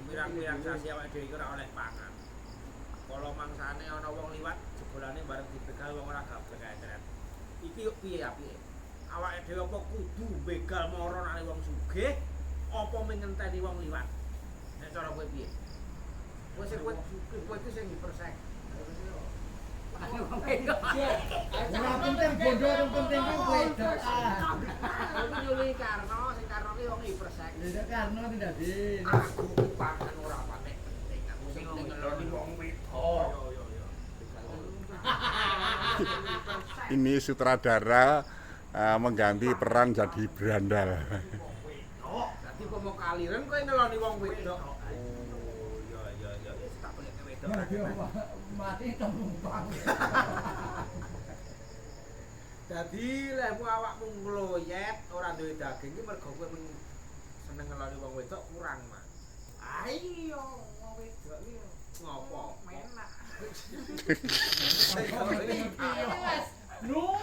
Pirang-pirang sasi awake dhewe iki ora oleh pangan. Kala mangsane ana wong liwat jebolane bareng dibegal wong ora gablek ae tret. Iki yo piye apike? Awake dhewe apa kudu begal mara nang wong sugih apa ngenteni wong liwat? Nek cara kowe piye? Kowe sing kowe iki sing dipersek. Ora penting bondo penting ku wedok. Aku nyuli Karno, sing Karno ki wong dipersek. Lha Karno tidak di. Aku pangan ora patek penting. Aku sing ngeloni wong wedok. Ini sutradara mengganti peran jadi berandal. Dadi kok mau kaliren kowe ngeloni wong wedok. Oh iya wis tak peleke wedok. Mati temumpang. Dadi lemu awakmu ngloyet ora duwe daging iki mergo kowe seneng ngeloni wong wedok kurang, Mas. Ayo wong wedok iki ngopo? Menak. Nu.